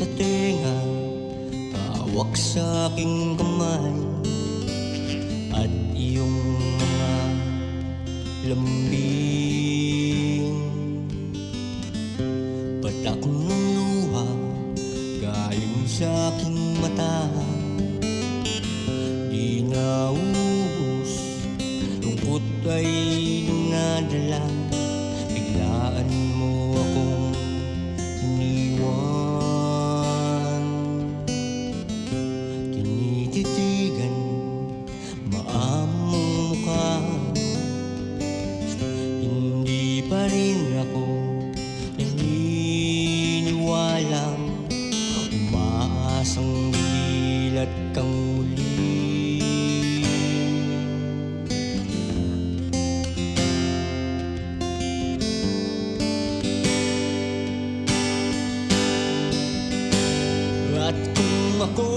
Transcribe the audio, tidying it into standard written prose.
sa tenga, hawak sa aking kamay, at iyong mga lambing. Patak ng luha galing sa aking mata, di naubos, lungkot ay dinadala. Biglaan mo akong iniwan, tinititigan maamong mukha. Hindi pa rin ako naniniwalang umaasang gilat kang muli. At kung ako